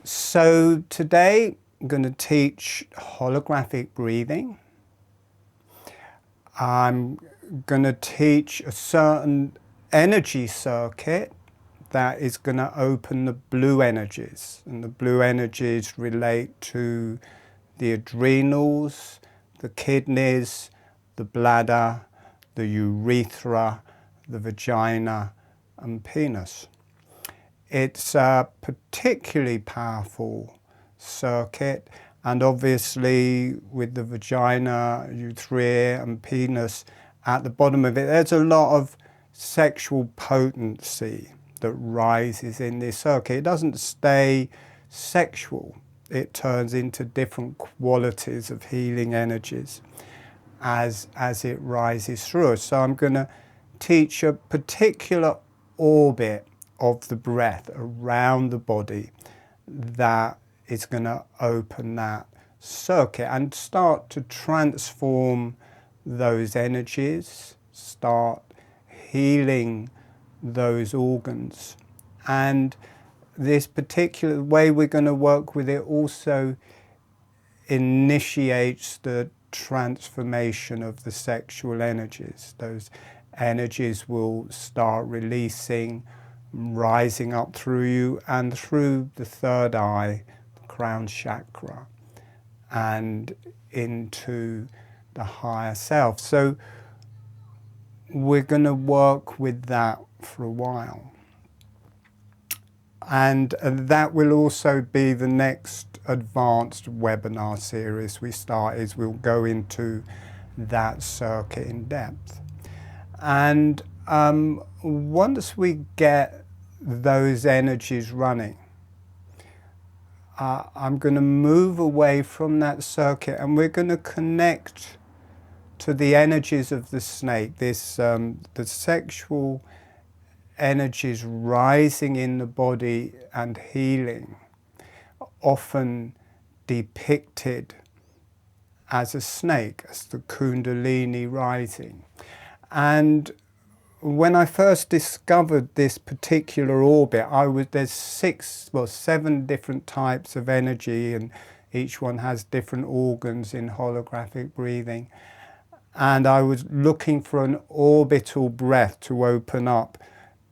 So today I'm going to teach holographic breathing. I'm going to teach a certain energy circuit that is going to open the blue energies. And the blue energies relate to the adrenals, the kidneys, the bladder, the urethra, the vagina and penis. It's a particularly powerful circuit, and obviously with the vagina, urethra and penis at the bottom of it, there's a lot of sexual potency that rises in this circuit. It doesn't stay sexual. It turns into different qualities of healing energies as it rises through us. So I'm going to teach a particular orbit of the breath around the body that is going to open that circuit and start to transform those energies, start healing those organs. And this particular way we're going to work with it also initiates the transformation of the sexual energies. Those energies will start releasing, rising up through you and through the third eye, the crown chakra, and into the higher self. So we're going to work with that for a while. And that will also be the next advanced webinar series we start, is we'll go into that circuit in depth. And once we get those energies running, I'm going to move away from that circuit and we're going to connect to the energies of the snake, the sexual energies rising in the body and healing, often depicted as a snake, as the Kundalini rising. And when I first discovered this particular orbit, there's 7 different types of energy, and each one has different organs in holographic breathing. And I was looking for an orbital breath to open up.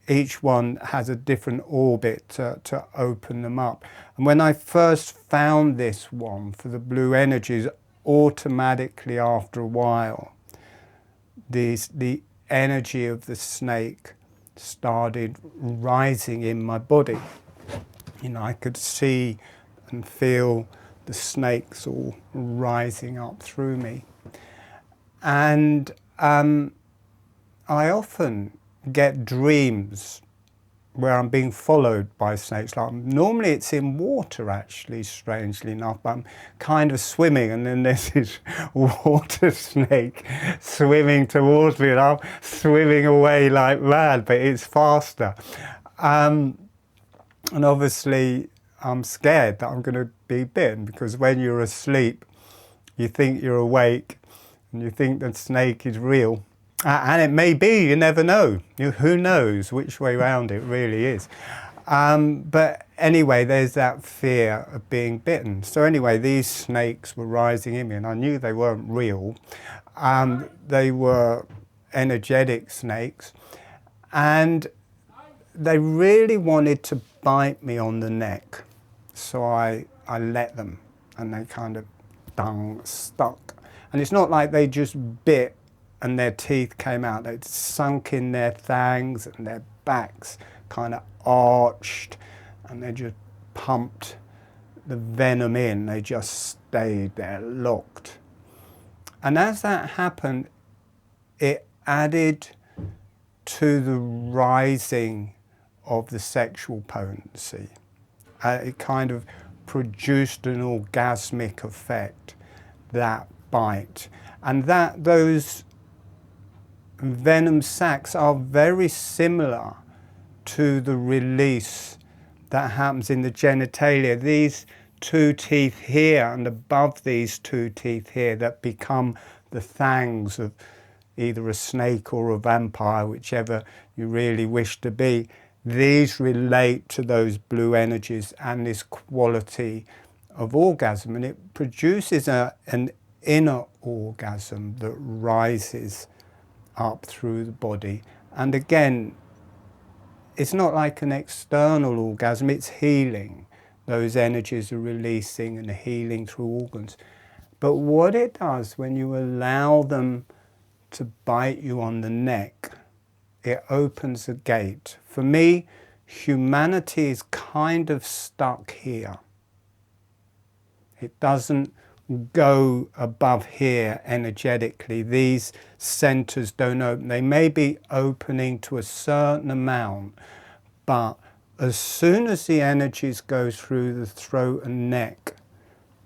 Each one has a different orbit to open them up. And when I first found this one for the blue energies, automatically after a while, the energy of the snake started rising in my body. You know, I could see and feel the snakes all rising up through me. And I often get dreams where I'm being followed by snakes. Like, normally it's in water, actually, strangely enough, but I'm kind of swimming and then there's this water snake swimming towards me and I'm swimming away like mad, but it's faster. And obviously I'm scared that I'm going to be bitten, because when you're asleep, you think you're awake and you think the snake is real. And it may be, you never know. Who knows which way round it really is. But anyway, there's that fear of being bitten. So anyway, these snakes were rising in me and I knew they weren't real. They were energetic snakes. And they really wanted to bite me on the neck. So I let them, and they kind of stuck. And it's not like they just bit and their teeth came out. They'd sunk in their fangs and their backs kind of arched, and they just pumped the venom in. They just stayed there locked. And as that happened, it added to the rising of the sexual potency. It kind of produced an orgasmic effect, that bite. And those venom sacs are very similar to the release that happens in the genitalia. These 2 teeth here and above these 2 teeth here that become the fangs of either a snake or a vampire, whichever you really wish to be, these relate to those blue energies and this quality of orgasm, and it produces an inner orgasm that rises up through the body. And again, it's not like an external orgasm, it's healing. Those energies are releasing and healing through organs. But what it does when you allow them to bite you on the neck, it opens a gate. For me, humanity is kind of stuck here. It doesn't go above here energetically. These centers don't open. They may be opening to a certain amount, but as soon as the energies go through the throat and neck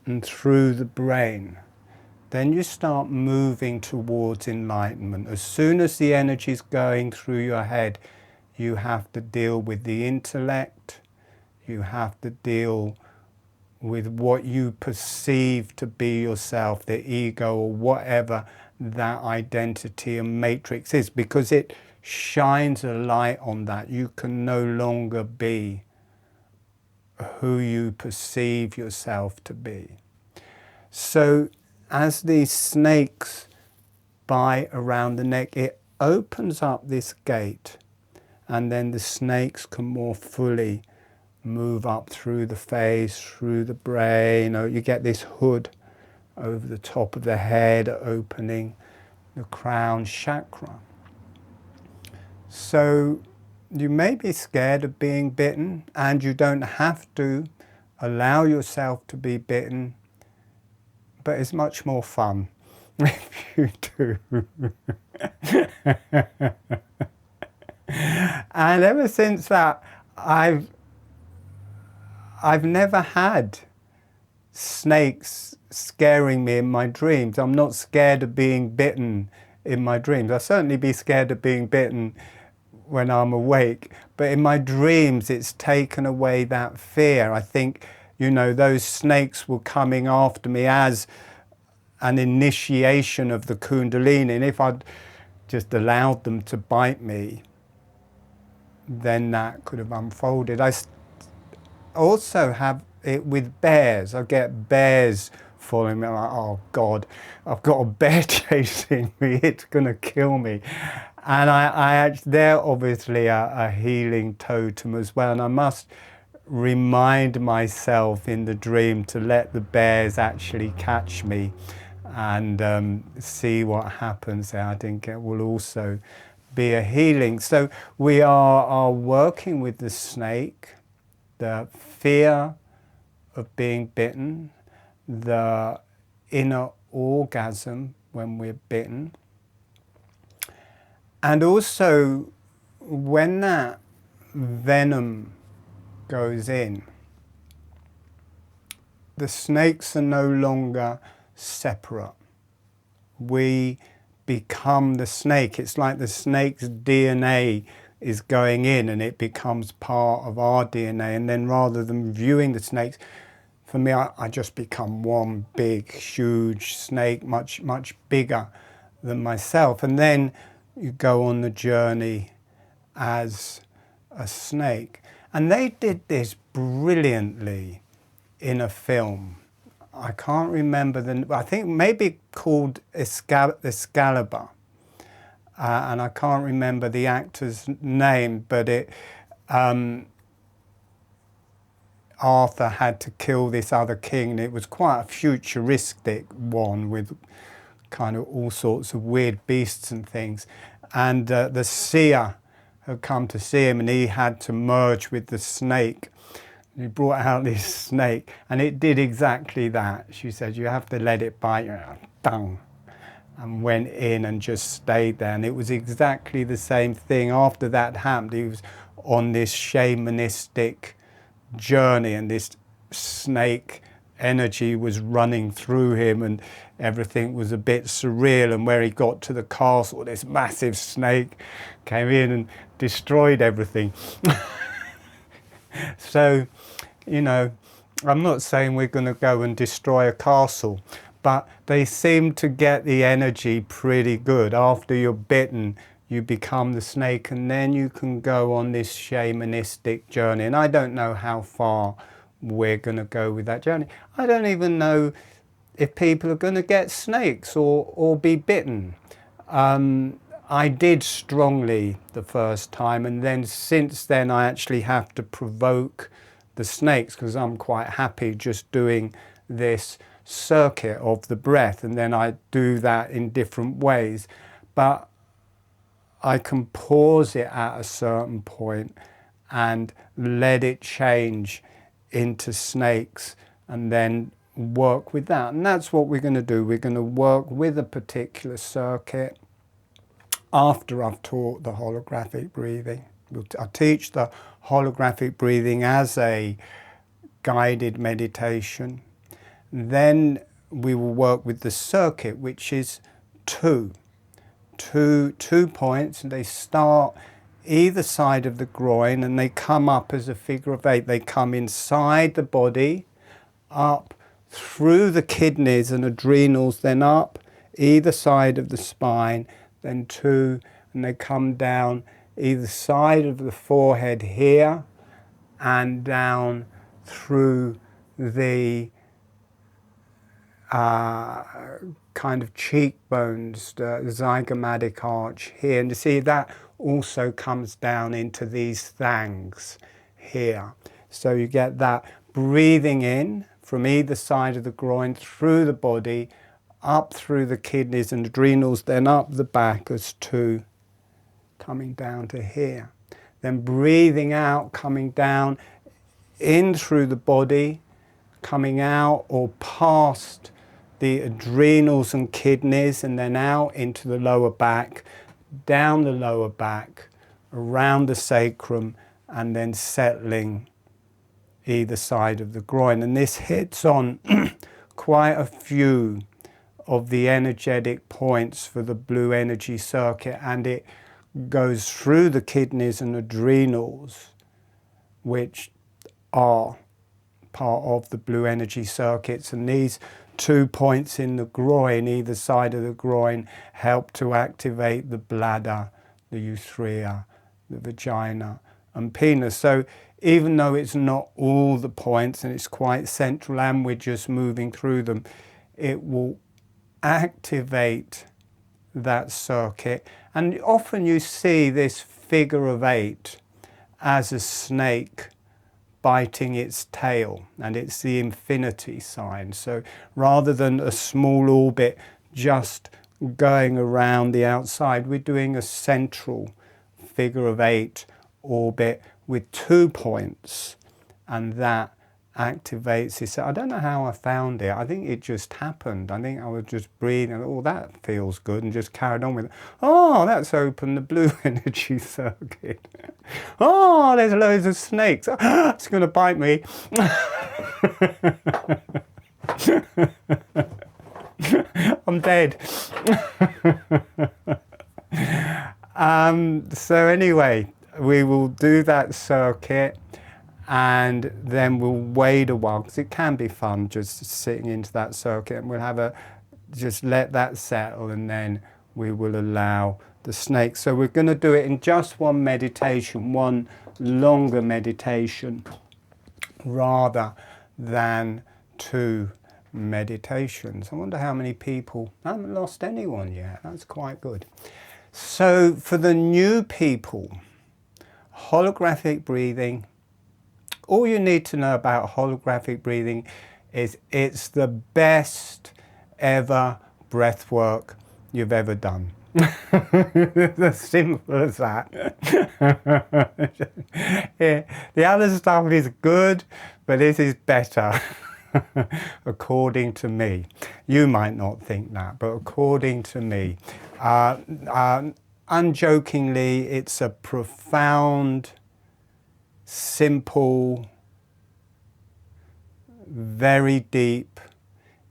and through the brain, then you start moving towards enlightenment. As soon as the energy is going through your head, you have to deal with the intellect, you have to deal with what you perceive to be yourself, the ego, or whatever that identity and matrix is, because it shines a light on that. You can no longer be who you perceive yourself to be. So as these snakes bite around the neck, it opens up this gate, and then the snakes can more fully move up through the face, through the brain. Or you get this hood over the top of the head, opening the crown chakra. So you may be scared of being bitten, and you don't have to allow yourself to be bitten, but it's much more fun if you do. And ever since that, I've never had snakes scaring me in my dreams. I'm not scared of being bitten in my dreams. I'll certainly be scared of being bitten when I'm awake, but in my dreams it's taken away that fear. I think, you know, those snakes were coming after me as an initiation of the Kundalini, and if I'd just allowed them to bite me, then that could have unfolded. I also have it with bears. I get bears following me. I'm like, oh God, I've got a bear chasing me. It's going to kill me. And I actually, they're obviously a healing totem as well. And I must remind myself in the dream to let the bears actually catch me and see what happens there. I think it will also be a healing. So we are working with the snake, the fear of being bitten, the inner orgasm when we're bitten, and also when that venom goes in, the snakes are no longer separate. We become the snake. It's like the snake's DNA is going in and it becomes part of our DNA, and then rather than viewing the snakes, for me, I just become one big, huge snake, much, much bigger than myself. And then you go on the journey as a snake. And they did this brilliantly in a film. I can't remember I think maybe called Excalibur. And I can't remember the actor's name, but Arthur had to kill this other king, and it was quite a futuristic one with kind of all sorts of weird beasts and things. And the seer had come to see him, and he had to merge with the snake. He brought out this snake, and it did exactly that. She said, you have to let it bite you. Dung. And went in and just stayed there. And it was exactly the same thing. After that happened, he was on this shamanistic journey, and this snake energy was running through him, and everything was a bit surreal. And where he got to the castle, this massive snake came in and destroyed everything. So, you know, I'm not saying we're going to go and destroy a castle, but they seem to get the energy pretty good. After you're bitten, you become the snake, and then you can go on this shamanistic journey. And I don't know how far we're going to go with that journey. I don't even know if people are going to get snakes or be bitten. I did strongly the first time, and then since then I actually have to provoke the snakes, because I'm quite happy just doing this circuit of the breath, and then I do that in different ways. But I can pause it at a certain point and let it change into snakes, and then work with that. And that's what we're going to do. We're going to work with a particular circuit after I've taught the holographic breathing. I teach the holographic breathing as a guided meditation. Then we will work with the circuit, which is two points, and they start either side of the groin, and they come up as a figure of 8. They come inside the body, up through the kidneys and adrenals, then up either side of the spine, then 2, and they come down either side of the forehead here, and down through the kind of cheekbones, the zygomatic arch here. And you see that also comes down into these thangs here. So you get that breathing in from either side of the groin, through the body, up through the kidneys and adrenals, then up the back as 2, coming down to here. Then breathing out, coming down in through the body, coming out or past the adrenals and kidneys, and then out into the lower back, down the lower back, around the sacrum, and then settling either side of the groin. And this hits on quite a few of the energetic points for the blue energy circuit, and it goes through the kidneys and adrenals, which are part of the blue energy circuits. And these 2 points in the groin, either side of the groin, help to activate the bladder, the urethra, the vagina and penis. So even though it's not all the points and it's quite central and we're just moving through them, it will activate that circuit. And often you see this figure of 8 as a snake biting its tail, and it's the infinity sign. So rather than a small orbit just going around the outside, we're doing a central figure of 8 orbit with 2 points, and that activates this. I don't know how I found it. I think it just happened. I think I was just breathing, oh, that feels good, and just carried on with it. Oh, that's opened the blue energy circuit. Oh, there's loads of snakes. Oh, it's going to bite me. I'm dead. So anyway, we will do that circuit, and then we'll wait a while, because it can be fun just sitting into that circuit, and we'll have just let that settle, and then we will allow the snake. So we're going to do it in just one meditation, one longer meditation, rather than 2 meditations. I wonder how many people, I haven't lost anyone yet. That's quite good. So for the new people, holographic breathing, all you need to know about holographic breathing is it's the best ever breath work you've ever done. As simple as that. Yeah, the other stuff is good, but this is better, according to me. You might not think that, but according to me. Unjokingly, it's a profound, simple, very deep,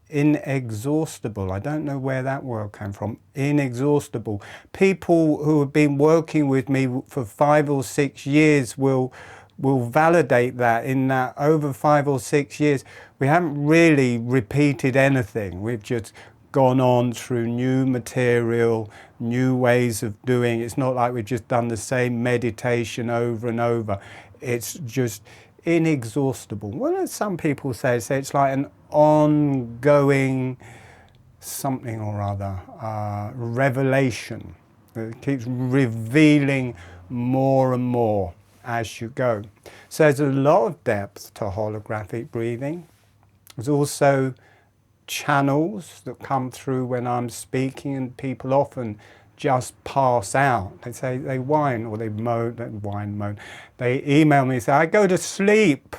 inexhaustible. I don't know where that word came from. Inexhaustible. People who have been working with me for 5 or 6 years will validate that, in that over 5 or 6 years we haven't really repeated anything. We've just gone on through new material, new ways of doing. It's not like we've just done the same meditation over and over. It's just inexhaustible. Well, as some people say it's like an ongoing something or other, revelation. It keeps revealing more and more as you go. So there's a lot of depth to holographic breathing. There's also channels that come through when I'm speaking, and people often just pass out. They say they whine or they moan, moan. They email me and say, I go to sleep.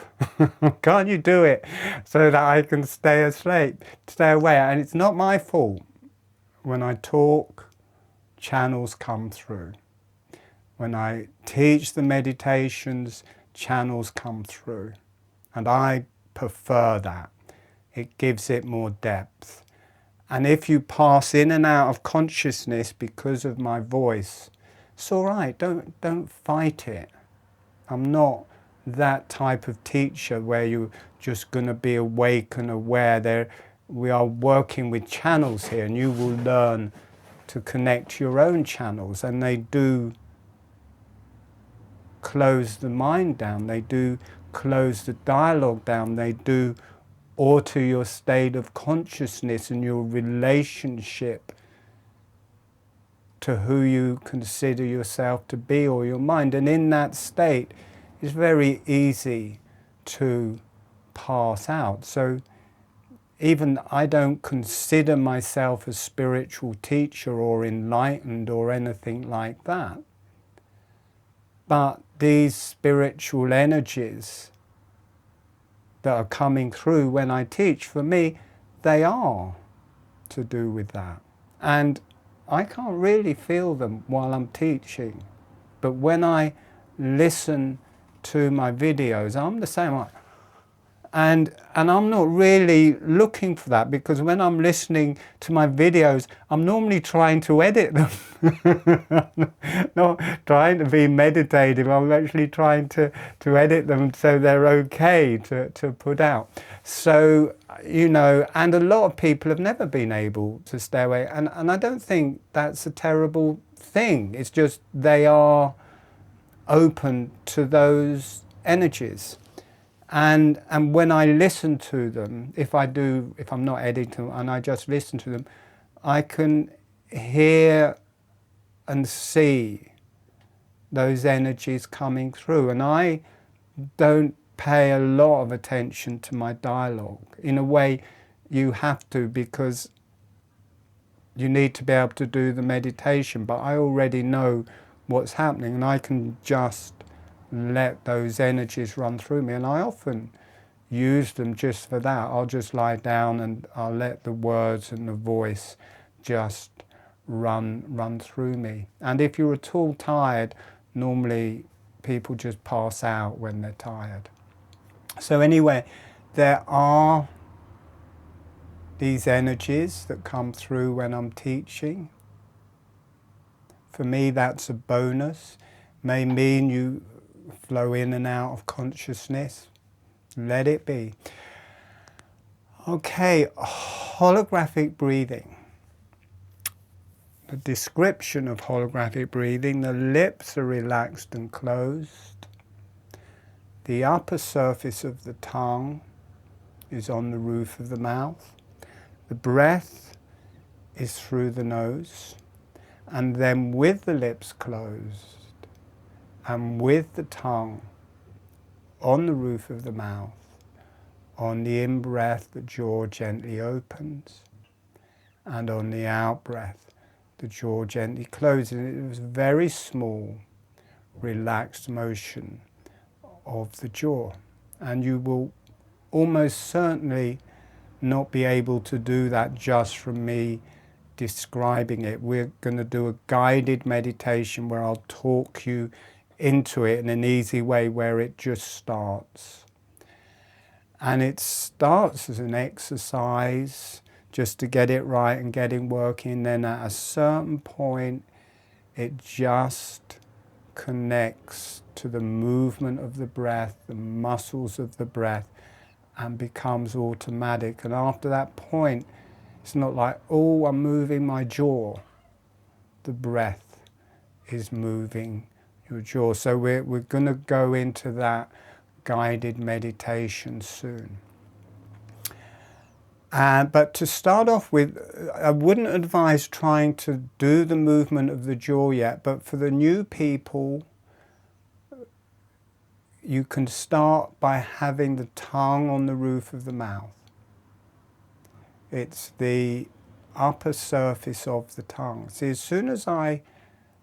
Can't you do it so that I can stay asleep, stay away? And it's not my fault. When I talk, channels come through. When I teach the meditations, channels come through. And I prefer that. It gives it more depth. And if you pass in and out of consciousness because of my voice, it's all right. Don't fight it. I'm not that type of teacher where you're just going to be awake and aware. We are working with channels here, and you will learn to connect your own channels. And they do close the mind down. They do close the dialogue down. They do alter your state of consciousness and your relationship to who you consider yourself to be, or your mind. And in that state, it's very easy to pass out. So even I don't consider myself a spiritual teacher or enlightened or anything like that. But these spiritual energies that are coming through when I teach, for me, they are to do with that. And I can't really feel them while I'm teaching. But when I listen to my videos, I'm the same. And I'm not really looking for that, because when I'm listening to my videos, I'm normally trying to edit them. Not trying to be meditative, I'm actually trying to edit them so they're okay to put out. So, you know, and a lot of people have never been able to stay away. And I don't think that's a terrible thing. It's just they are open to those energies. And when I listen to them, if I'm not editing them and I just listen to them, I can hear and see those energies coming through. And I don't pay a lot of attention to my dialogue. In a way, you have to, because you need to be able to do the meditation. But I already know what's happening, and I can just let those energies run through me. And I often use them just for that. I'll just lie down and I'll let the words and the voice just run through me. And if you're at all tired, normally people just pass out when they're tired. So anyway, there are these energies that come through when I'm teaching. For me, that's a bonus. May mean you flow in and out of consciousness. Let it be. Okay, holographic breathing. The description of holographic breathing: the lips are relaxed and closed. The upper surface of the tongue is on the roof of the mouth. The breath is through the nose. And then with the lips closed and with the tongue on the roof of the mouth, on the in-breath, the jaw gently opens, and on the out-breath, the jaw gently closes. It was a very small, relaxed motion of the jaw. And you will almost certainly not be able to do that just from me describing it. We're going to do a guided meditation where I'll talk you into it in an easy way, where it just starts. And it starts as an exercise just to get it right and getting working. Then at a certain point, it just connects to the movement of the breath, the muscles of the breath, and becomes automatic. And after that point, It's not like, oh, I'm moving my jaw. The breath is moving your jaw. So we're going to go into that guided meditation soon. But to start off with, I wouldn't advise trying to do the movement of the jaw yet, but for the new people, you can start by having the tongue on the roof of the mouth. It's the upper surface of the tongue. See, as soon as I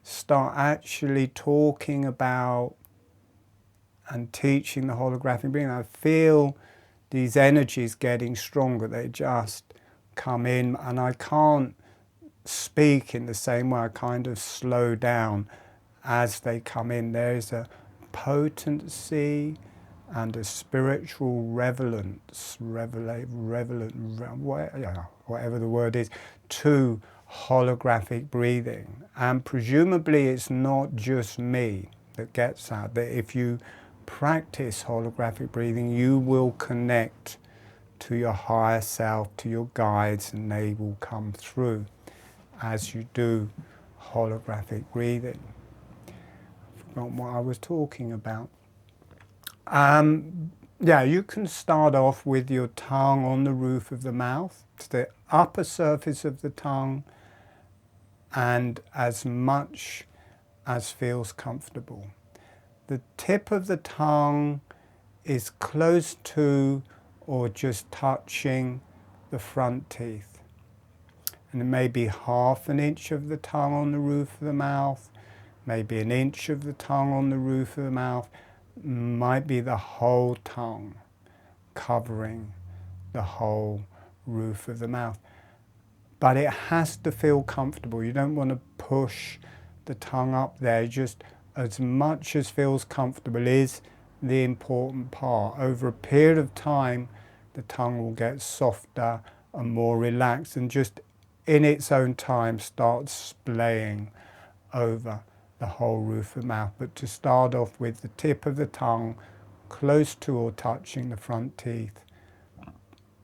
start actually talking about and teaching the holographic breathing, I feel these energies getting stronger. They just come in, and I can't speak in the same way. I kind of slow down as they come in. There's a potency and a spiritual relevance, whatever the word is, to holographic breathing. And presumably it's not just me that gets that if you practice holographic breathing, you will connect to your higher self, to your guides, and they will come through as you do holographic breathing. I forgot what I was talking about. Yeah, you can start off with your tongue on the roof of the mouth. It's the upper surface of the tongue, and as much as feels comfortable. The tip of the tongue is close to or just touching the front teeth. And it may be half an inch of the tongue on the roof of the mouth, maybe an inch of the tongue on the roof of the mouth, might be the whole tongue covering the whole roof of the mouth. But it has to feel comfortable. You don't want to push the tongue up there. Just as much as feels comfortable is the important part. Over a period of time, the tongue will get softer and more relaxed, and just in its own time start splaying over the whole roof of the mouth. But to start off with the tip of the tongue close to or touching the front teeth,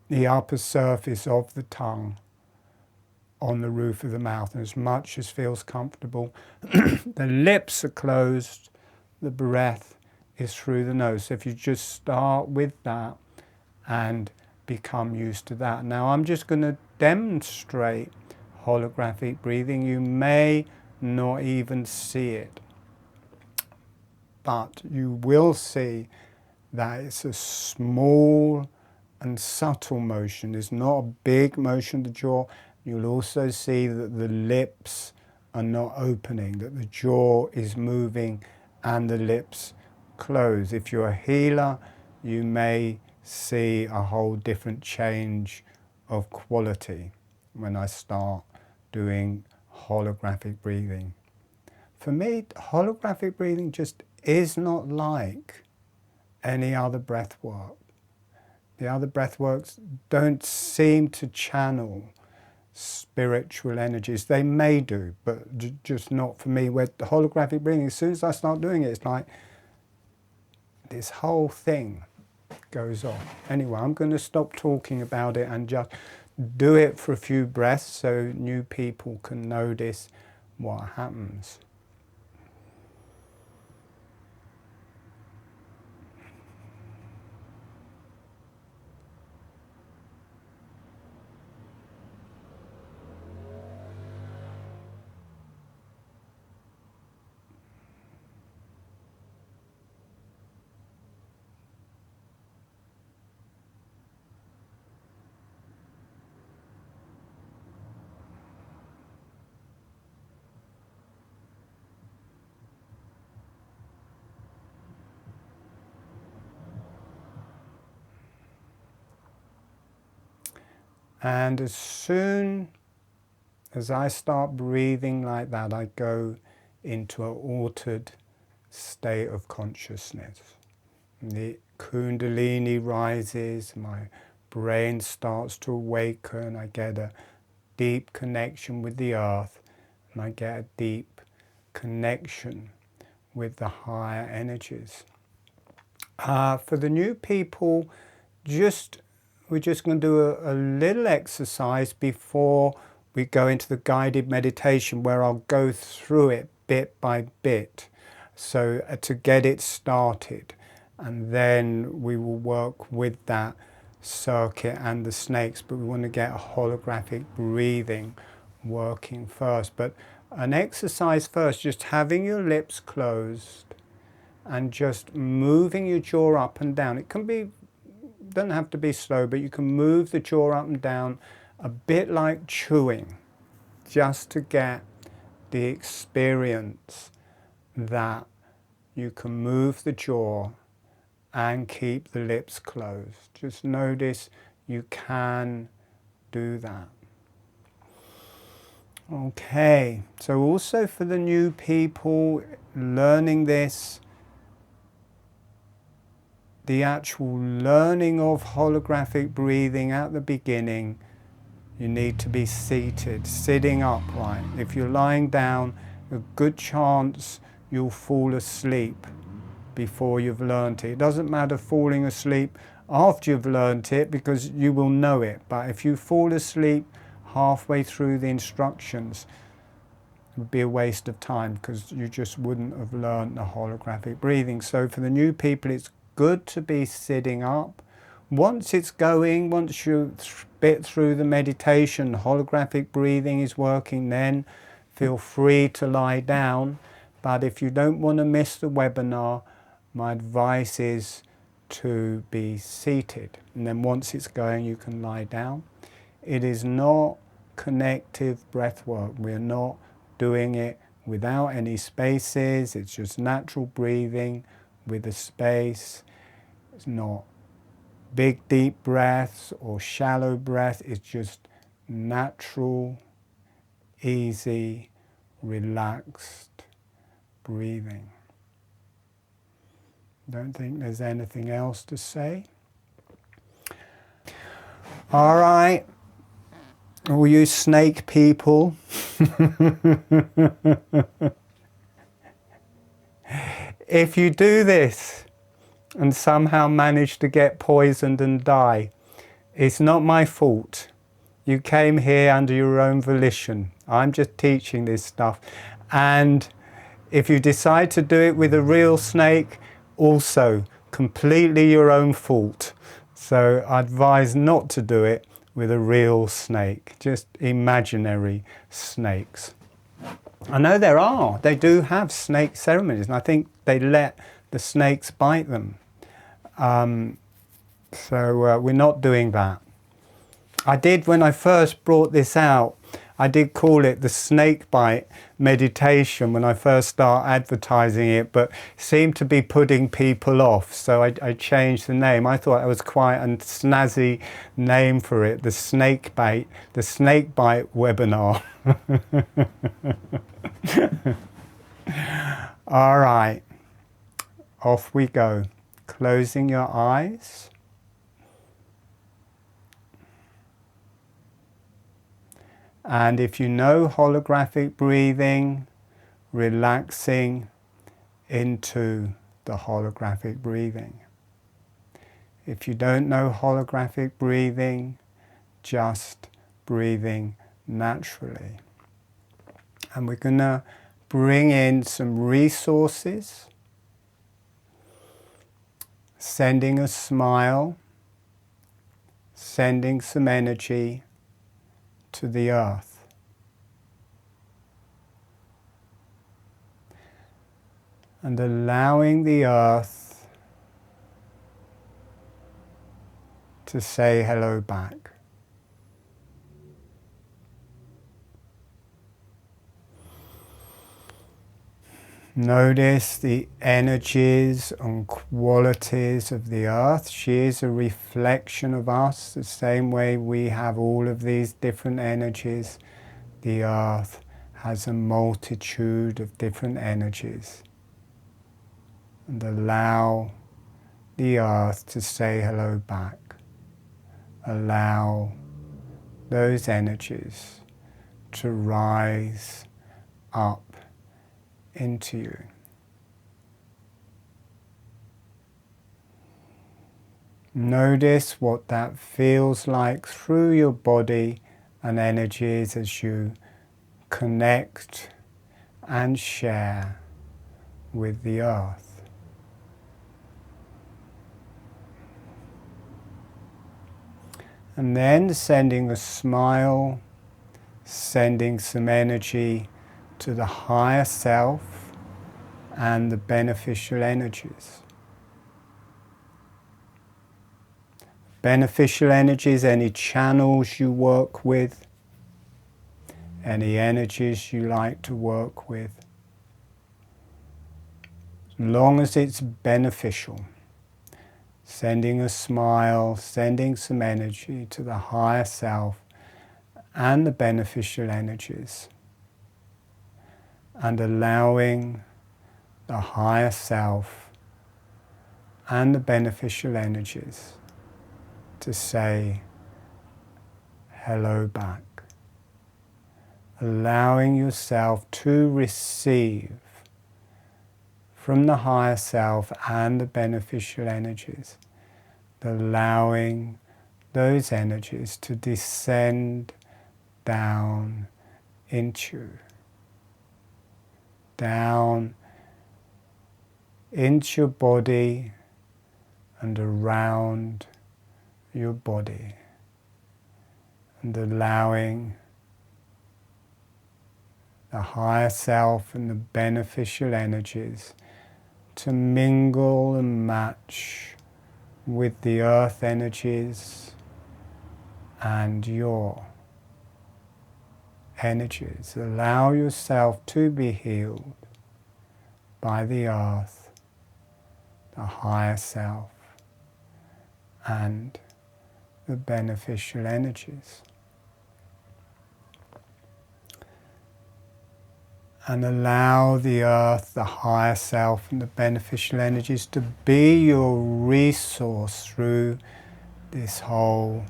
the upper surface of the tongue on the roof of the mouth, and as much as feels comfortable. The lips are closed, the breath is through the nose. So if you just start with that and become used to that. Now I'm just going to demonstrate holographic breathing. You may not even see it, but you will see that it's a small and subtle motion. It's not a big motion of the jaw. You'll also see that the lips are not opening, that the jaw is moving and the lips close. If you're a healer, you may see a whole different change of quality when I start doing holographic breathing. For me, holographic breathing just is not like any other breath work. The other breath works don't seem to channel spiritual energies. They may do, but just not for me. Where the holographic breathing, as soon as I start doing it, it's like this whole thing goes on. Anyway, I'm going to stop talking about it and just do it for a few breaths so new people can notice what happens. And as soon as I start breathing like that, I go into an altered state of consciousness. The Kundalini rises, my brain starts to awaken, I get a deep connection with the earth, and I get a deep connection with the higher energies. For the new people, just we're just going to do a little exercise before we go into the guided meditation, where I'll go through it bit by bit, so to get it started, and then we will work with that circuit and the snakes. But we want to get a holographic breathing working first. But an exercise first, just having your lips closed and just moving your jaw up and down. It can be, doesn't have to be slow, but you can move the jaw up and down a bit like chewing, just to get the experience that you can move the jaw and keep the lips closed. Just notice you can do that. Okay, so also for the new people learning this, the actual learning of holographic breathing at the beginning, you need to be seated, sitting upright. If you're lying down, a good chance you'll fall asleep before you've learnt it. It doesn't matter falling asleep after you've learnt it, because you will know it. But if you fall asleep halfway through the instructions, it would be a waste of time, because you just wouldn't have learnt the holographic breathing. So for the new people, it's good to be sitting up. Once it's going, once you're a bit through the meditation, holographic breathing is working, then feel free to lie down. But if you don't want to miss the webinar, my advice is to be seated. And then once it's going, you can lie down. It is not connective breath work. We're not doing it without any spaces. It's just natural breathing with a space. It's not big deep breaths or shallow breath. It's just natural, easy, relaxed breathing. Don't think there's anything else to say. All right, all you snake people. If you do this and somehow manage to get poisoned and die, it's not my fault. You came here under your own volition. I'm just teaching this stuff. And if you decide to do it with a real snake, also completely your own fault. So I advise not to do it with a real snake, just imaginary snakes. I know they do have snake ceremonies, and I think they let the snakes bite them. So we're not doing that. I did, when I first brought this out, I did call it the snakebite meditation when I first started advertising it, but it seemed to be putting people off, so I changed the name. I thought it was quite a snazzy name for it, the snakebite webinar. All right, off we go. Closing your eyes. And if you know holographic breathing, relaxing into the holographic breathing. If you don't know holographic breathing, just breathing naturally. And we're going to bring in some resources, sending a smile, sending some energy to the earth. And allowing the earth to say hello back. Notice the energies and qualities of the earth. She is a reflection of us, the same way we have all of these different energies. The earth has a multitude of different energies. And allow the earth to say hello back. Allow those energies to rise up into you. Notice what that feels like through your body and energies as you connect and share with the earth. And then sending a smile, sending some energy to the higher self and the beneficial energies. Beneficial energies, any channels you work with, any energies you like to work with, as long as it's beneficial. Sending a smile, sending some energy to the higher self and the beneficial energies, and allowing the higher self and the beneficial energies to say hello back. Allowing yourself to receive from the higher self and the beneficial energies, allowing those energies to descend down into your body and around your body, and allowing the higher self and the beneficial energies to mingle and match with the earth energies and your energies. Allow yourself to be healed by the earth, the higher self, and the beneficial energies. And allow the earth, the higher self, and the beneficial energies to be your resource through this whole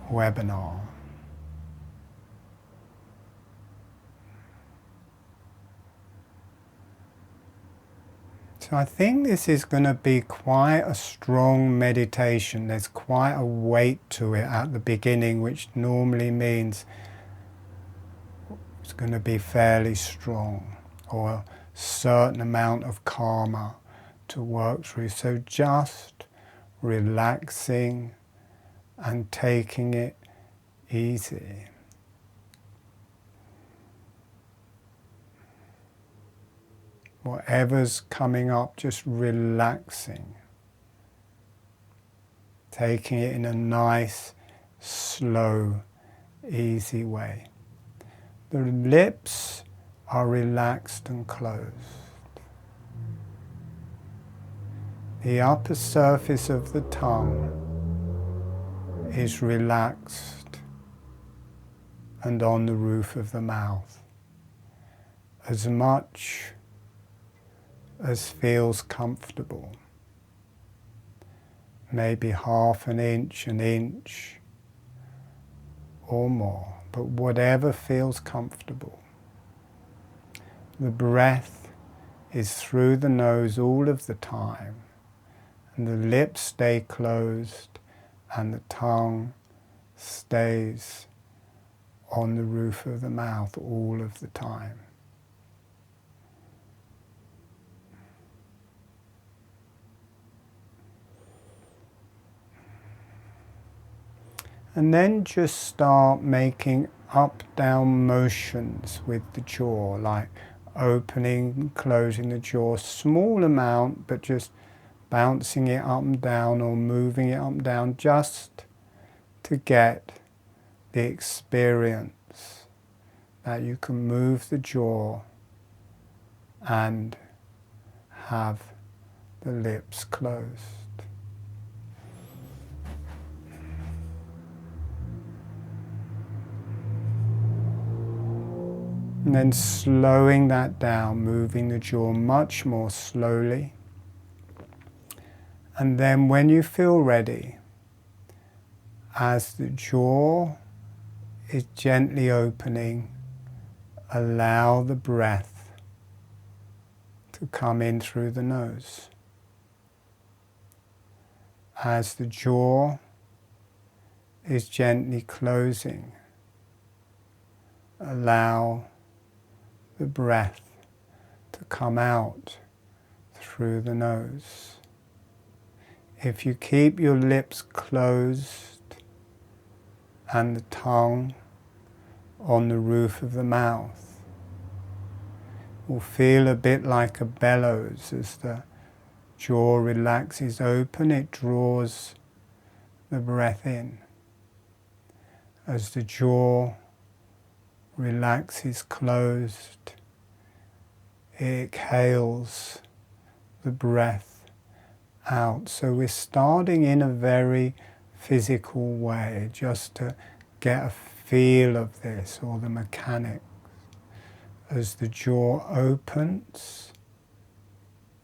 webinar. So I think this is going to be quite a strong meditation. There's quite a weight to it at the beginning, which normally means it's going to be fairly strong, or a certain amount of karma to work through. So just relaxing and taking it easy. Whatever's coming up, just relaxing. Taking it in a nice, slow, easy way. The lips are relaxed and closed. The upper surface of the tongue is relaxed and on the roof of the mouth, as much as feels comfortable. Maybe half an inch or more, but whatever feels comfortable. The breath is through the nose all of the time, and the lips stay closed and the tongue stays on the roof of the mouth all of the time. And then just start making up-down motions with the jaw, like opening and closing the jaw, small amount, but just bouncing it up and down or moving it up and down, just to get the experience that you can move the jaw and have the lips closed. And then slowing that down, moving the jaw much more slowly. And then when you feel ready, as the jaw is gently opening, allow the breath to come in through the nose. As the jaw is gently closing, allow the breath to come out through the nose. If you keep your lips closed and the tongue on the roof of the mouth, it will feel a bit like a bellows. As the jaw relaxes open, it draws the breath in. As the jaw relaxes closed, it exhales the breath out. So we're starting in a very physical way, just to get a feel of this, or the mechanics. As the jaw opens,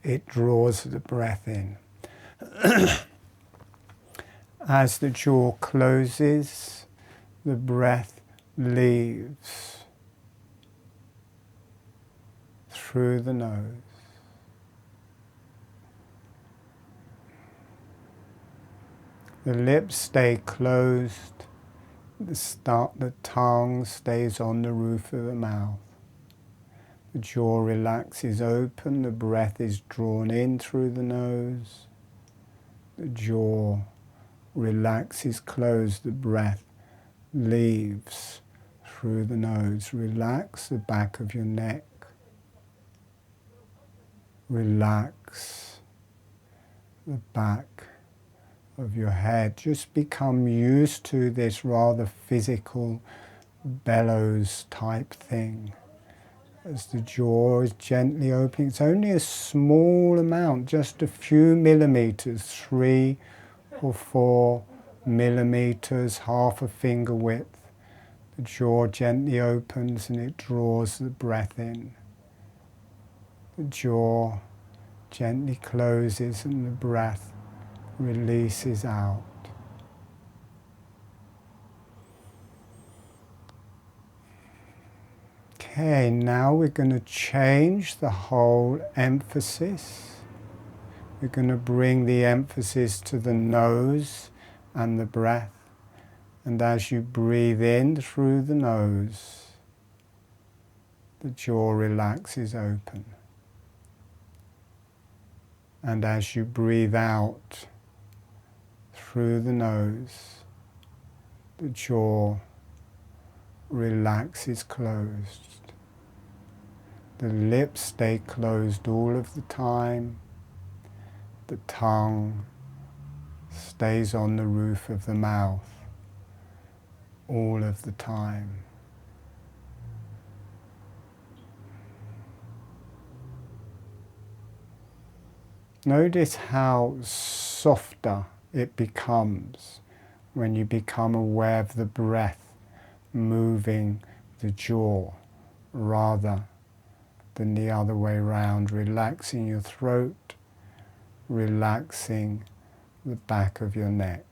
it draws the breath in. As the jaw closes, the breath leaves through the nose. The lips stay closed, the tongue stays on the roof of the mouth. The jaw relaxes open, the breath is drawn in through the nose. The jaw relaxes closed, the breath leaves through the nose. Relax the back of your neck. Relax the back of your head. Just become used to this rather physical bellows type thing. As the jaw is gently opening, it's only a small amount, just a few millimeters, 3 or 4 millimeters, half a finger width. The jaw gently opens and it draws the breath in. The jaw gently closes and the breath releases out. Okay, now we're going to change the whole emphasis. We're going to bring the emphasis to the nose and the breath. And as you breathe in through the nose, the jaw relaxes open. And as you breathe out through the nose, the jaw relaxes closed. The lips stay closed all of the time. The tongue stays on the roof of the mouth all of the time. Notice how softer it becomes when you become aware of the breath moving the jaw rather than the other way around, relaxing your throat, relaxing the back of your neck.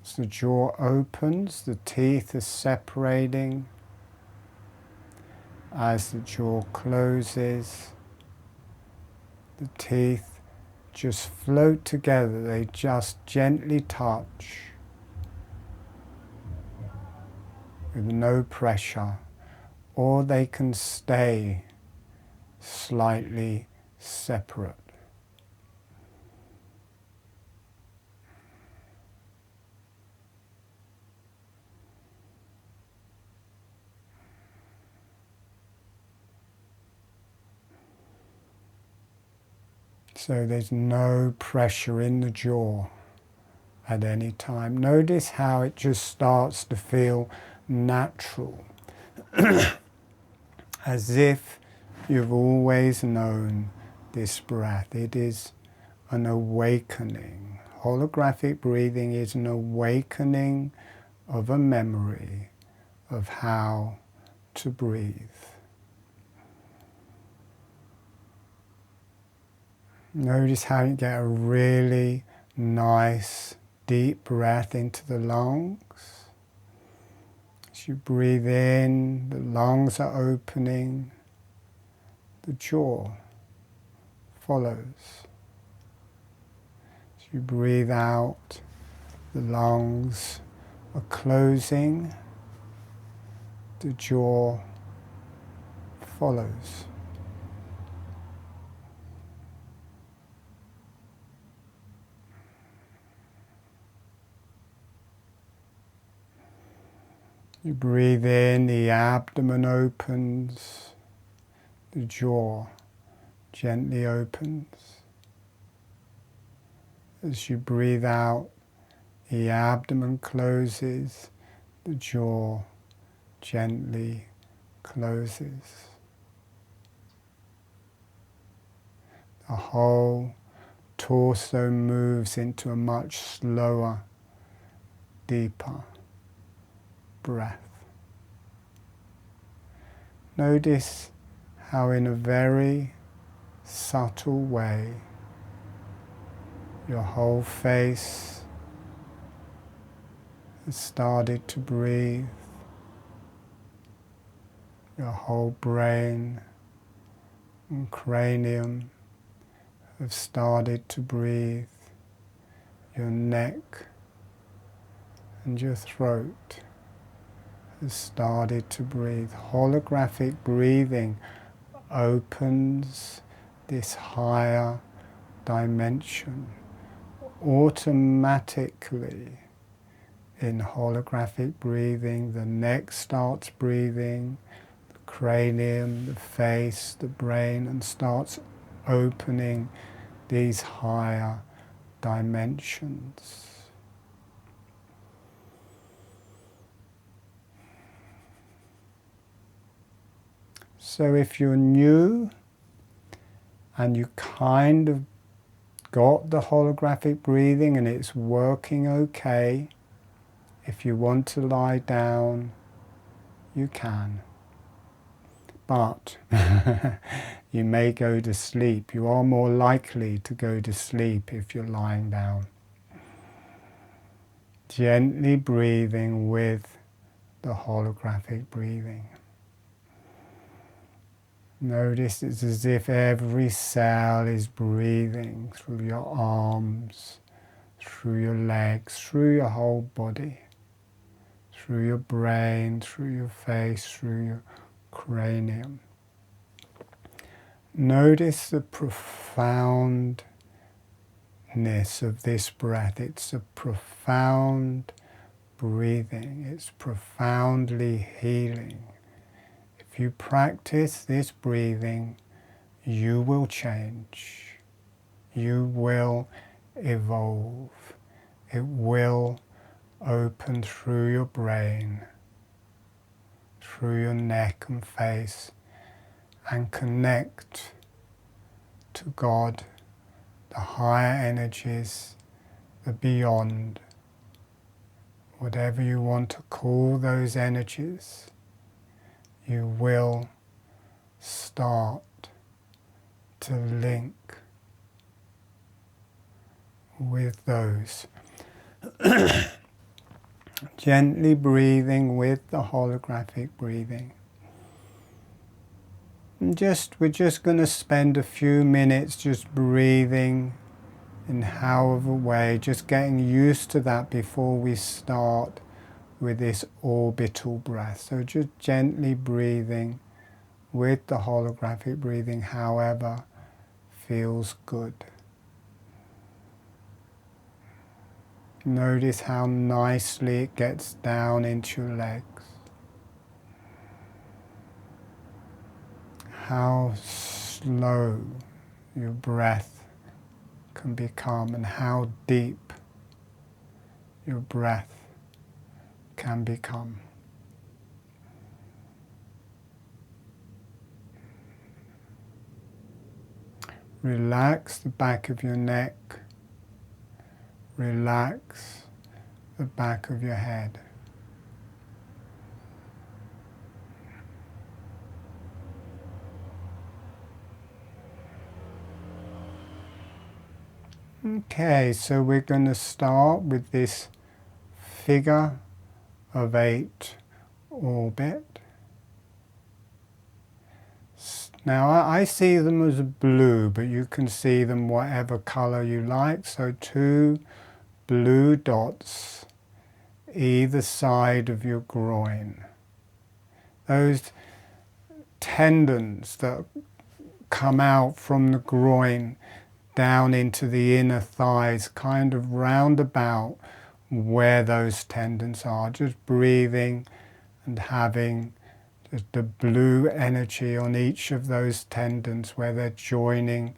As the jaw opens, the teeth are separating. As the jaw closes, the teeth just float together, they just gently touch with no pressure, or they can stay slightly separate. So there's no pressure in the jaw at any time. Notice how it just starts to feel natural, as if you've always known this breath. It is an awakening. Holographic breathing is an awakening of a memory of how to breathe. Notice how you get a really nice deep breath into the lungs. As you breathe in, the lungs are opening. the jaw follows. As you breathe out, the lungs are closing, the jaw follows. You breathe in, the abdomen opens, the jaw gently opens. As you breathe out, the abdomen closes, the jaw gently closes. The whole torso moves into a much slower, deeper breath. Notice how in a very subtle way your whole face has started to breathe, your whole brain and cranium have started to breathe, your neck and your throat has started to breathe. Holographic breathing opens this higher dimension automatically. In holographic breathing, the neck starts breathing, the cranium, the face, the brain, and starts opening these higher dimensions. So if you're new and you kind of got the holographic breathing and it's working okay, if you want to lie down, you can. But you may go to sleep. You are more likely to go to sleep if you're lying down. Gently breathing with the holographic breathing. Notice it's as if every cell is breathing through your arms, through your legs, through your whole body, through your brain, through your face, through your cranium. Notice the profoundness of this breath. It's a profound breathing. It's profoundly healing. If you practice this breathing, you will change. You will evolve. It will open through your brain, through your neck and face, and connect to God, the higher energies, the beyond, whatever you want to call those energies. You will start to link with those. Gently breathing with the holographic breathing. And we're just going to spend a few minutes just breathing in however way, just getting used to that before we start with this orbital breath. So just gently breathing with the holographic breathing, however feels good. Notice how nicely it gets down into your legs. How slow your breath can become and how deep your breath can become. Relax the back of your neck. Relax the back of your head. Okay, so we're going to start with this figure of 8 orbit. Now I see them as blue, but you can see them whatever color you like. So 2 blue dots either side of your groin. Those tendons that come out from the groin down into the inner thighs, kind of round about where those tendons are. Just breathing and having just the blue energy on each of those tendons where they're joining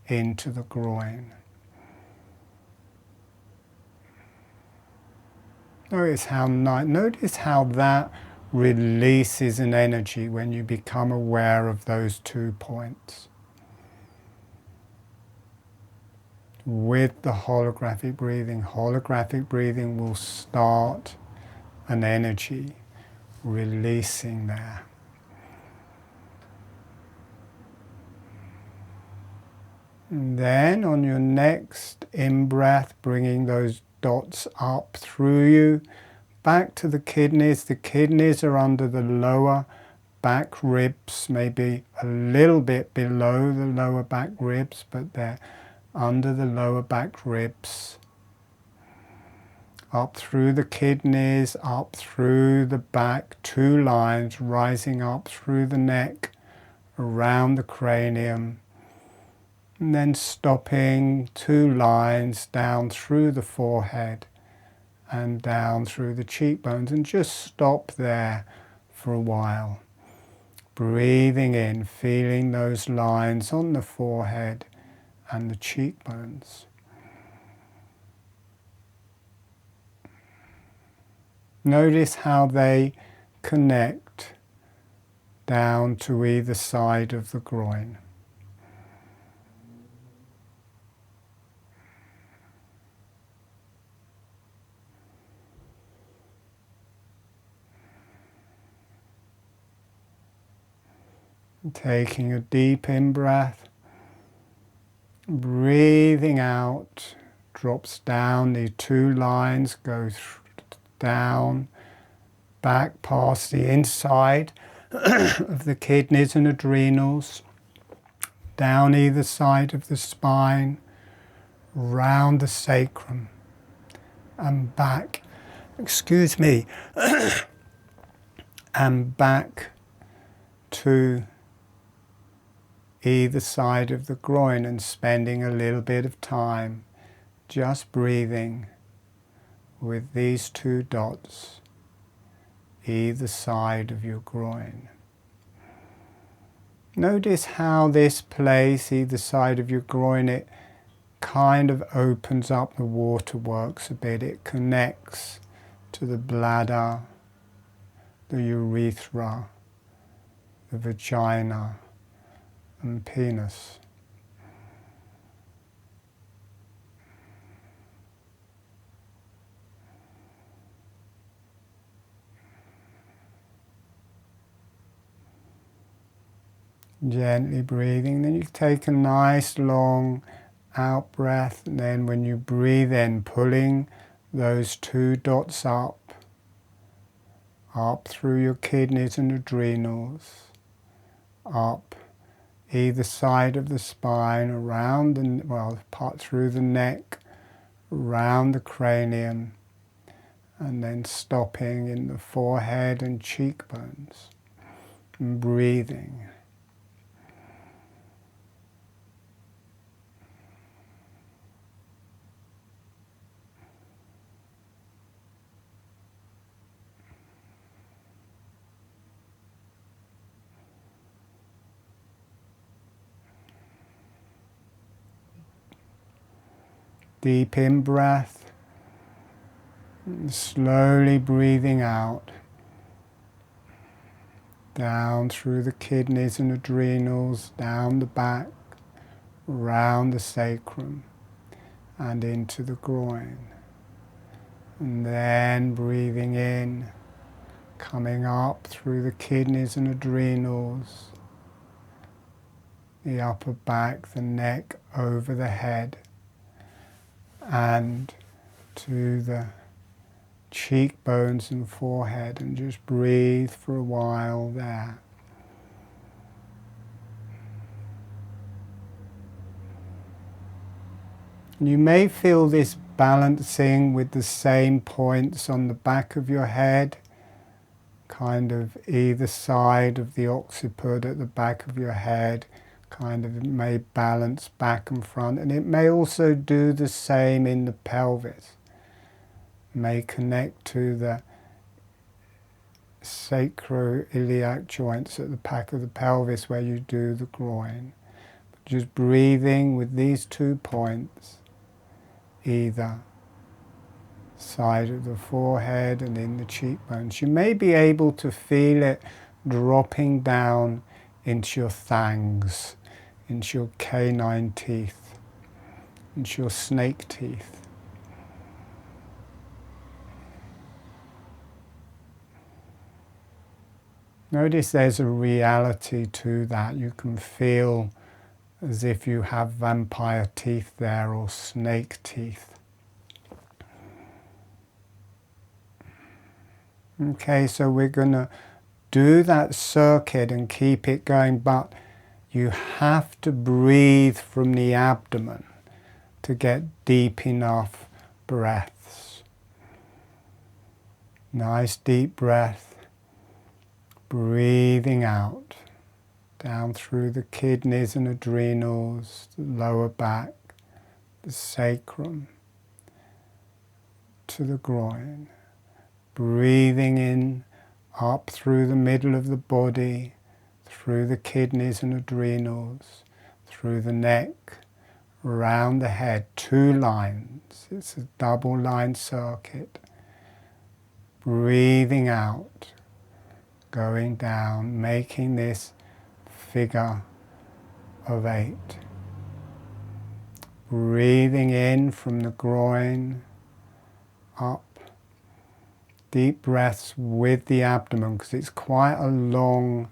into the groin. Notice how that releases an energy when you become aware of those 2 points. With the holographic breathing will start an energy releasing there. And then on your next in-breath, bringing those dots up through you, back to the kidneys. The kidneys are under the lower back ribs, maybe a little bit below the lower back ribs, but they're under the lower back ribs. Up through the kidneys, up through the back, 2 lines rising up through the neck, around the cranium, and then stopping 2 lines down through the forehead and down through the cheekbones, and just stop there for a while. Breathing in, feeling those lines on the forehead and the cheekbones. Notice how they connect down to either side of the groin. Taking a deep in-breath, breathing out, drops down, the 2 lines go down, back past the inside of the kidneys and adrenals, down either side of the spine, round the sacrum, and back, and back to either side of the groin, and spending a little bit of time just breathing with these 2 dots either side of your groin. Notice how this place, either side of your groin, it kind of opens up the waterworks a bit. It connects to the bladder, the urethra, the vagina, and penis. Gently breathing, then you take a nice long out breath, and then when you breathe in, pulling those 2 dots up through your kidneys and adrenals, up either side of the spine, around part through the neck, around the cranium, and then stopping in the forehead and cheekbones, and breathing. Deep in-breath, slowly breathing out, down through the kidneys and adrenals, down the back, around the sacrum, and into the groin. And then breathing in, coming up through the kidneys and adrenals, the upper back, the neck, over the head, and to the cheekbones and forehead, and just breathe for a while there. You may feel this balancing with the same points on the back of your head, kind of either side of the occiput at the back of your head, kind of it may balance back and front, and it may also do the same in the pelvis. It may connect to the sacroiliac joints at the back of the pelvis where you do the groin. Just breathing with these 2 points, either side of the forehead and in the cheekbones. You may be able to feel it dropping down into your fangs, into your canine teeth, into your snake teeth. Notice there's a reality to that. You can feel as if you have vampire teeth there or snake teeth. Okay, so we're going to do that circuit and keep it going, but you have to breathe from the abdomen to get deep enough breaths. Nice deep breath, breathing out, down through the kidneys and adrenals, the lower back, the sacrum, to the groin. Breathing in, up through the middle of the body, through the kidneys and adrenals, through the neck, around the head, 2 lines. It's a double line circuit. Breathing out, going down, making this figure of 8. Breathing in from the groin, up. Deep breaths with the abdomen, because it's quite a long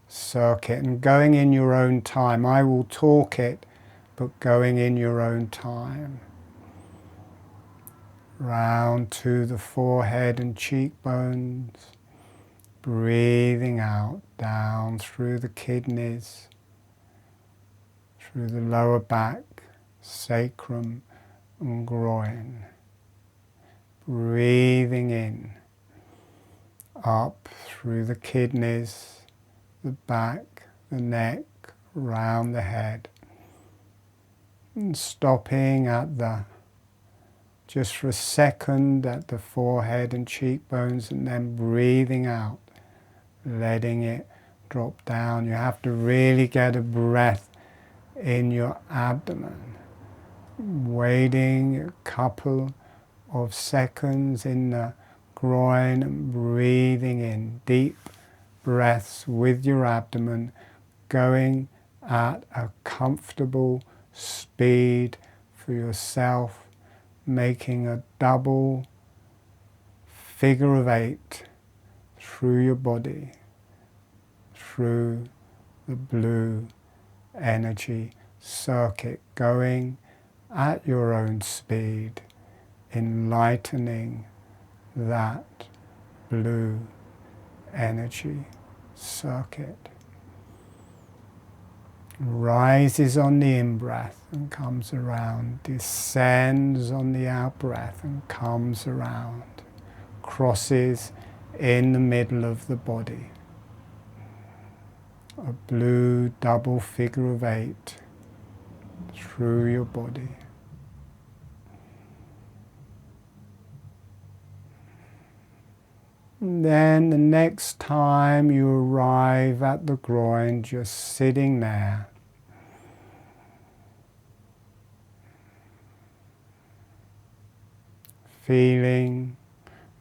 circuit, and going in your own time. I will talk it, but going in your own time. Round to the forehead and cheekbones, breathing out, down through the kidneys, through the lower back, sacrum and groin. Breathing in, up through the kidneys, the back, the neck, round the head. And stopping at just for a second at the forehead and cheekbones, and then breathing out, letting it drop down. You have to really get a breath in your abdomen. Waiting a couple of seconds in the groin and breathing in deep breaths with your abdomen, going at a comfortable speed for yourself, making a double figure of 8 through your body, through the blue energy circuit, going at your own speed, enlightening that blue energy circuit. Rises on the in-breath and comes around, descends on the out-breath and comes around, crosses in the middle of the body. A blue double figure of 8 through your body. And then the next time you arrive at the groin, just sitting there, feeling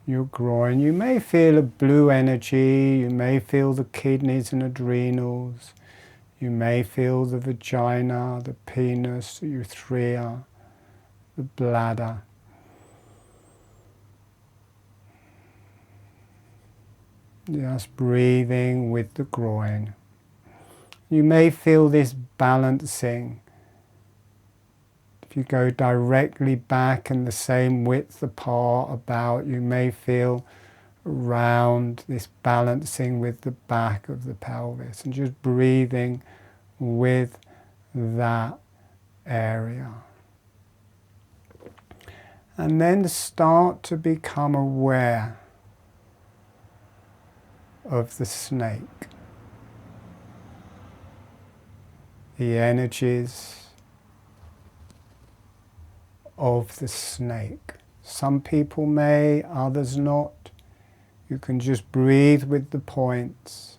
your groin. You may feel a blue energy, you may feel the kidneys and adrenals, you may feel the vagina, the penis, the urethra, the bladder. Just breathing with the groin. You may feel this balancing. If you go directly back and the same width apart about, you may feel around this balancing with the back of the pelvis, and just breathing with that area. And then start to become aware of the snake, the energies of the snake. Some people may, others not. You can just breathe with the points.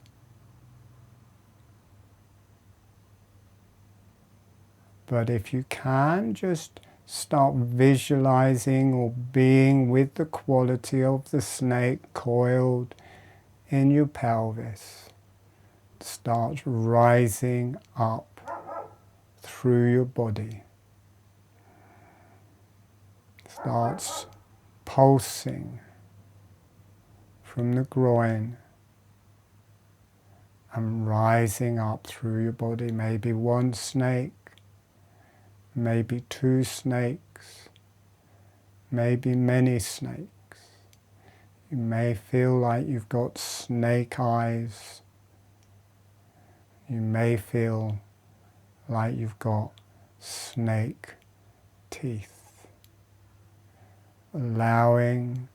But if you can, just start visualizing or being with the quality of the snake coiled in your pelvis. Start rising up through your body. Starts pulsing from the groin and rising up through your body. Maybe one snake, maybe two snakes, maybe many snakes. You may feel like you've got snake eyes. You may feel like you've got snake teeth. Allowing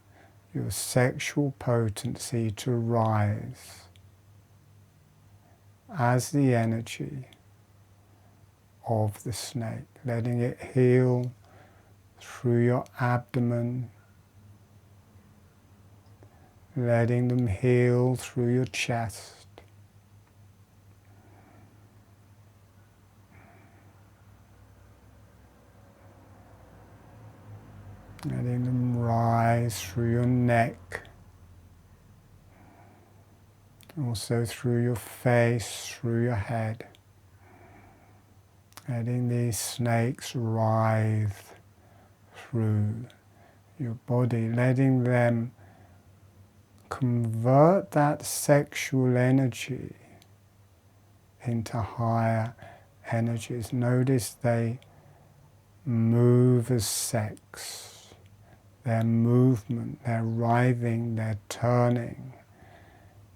your sexual potency to rise as the energy of the snake, letting it heal through your abdomen, letting them heal through your chest, letting them rise through your neck, also through your face, through your head. Letting these snakes writhe through your body, letting them convert that sexual energy into higher energies. Notice they move as sex. Their movement, their writhing, their turning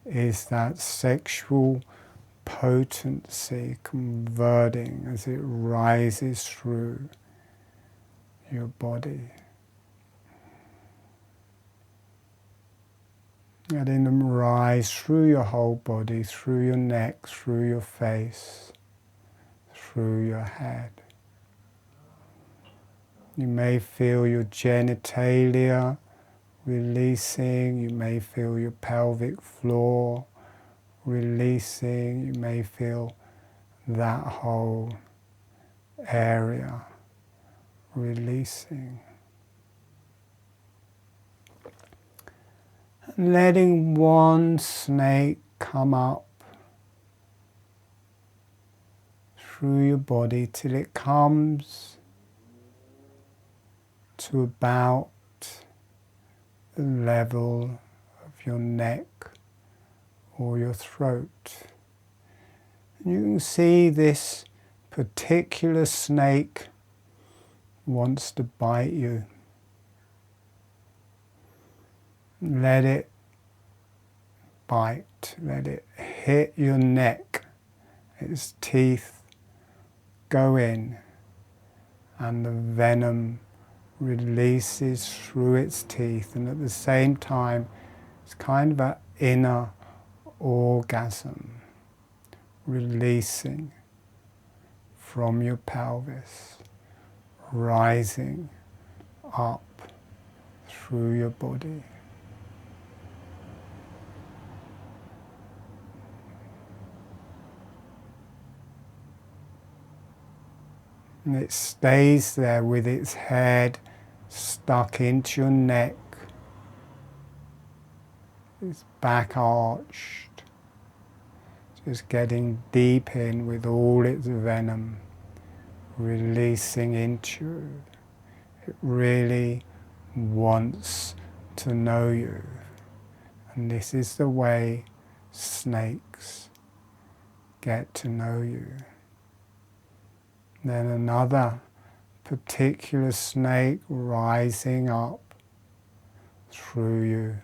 is that sexual potency converting as it rises through your body. Letting them rise through your whole body, through your neck, through your face, through your head. You may feel your genitalia releasing, you may feel your pelvic floor releasing, you may feel that whole area releasing. And letting one snake come up through your body till it comes to about the level of your neck or your throat. And you can see this particular snake wants to bite you. Let it bite, let it hit your neck, its teeth go in, and the venom releases through its teeth, and at the same time it's kind of an inner orgasm releasing from your pelvis, rising up through your body. And it stays there with its head stuck into your neck, its back arched, just getting deep in with all its venom, releasing into you. It really wants to know you. And this is the way snakes get to know you. Then another particular snake rising up through you,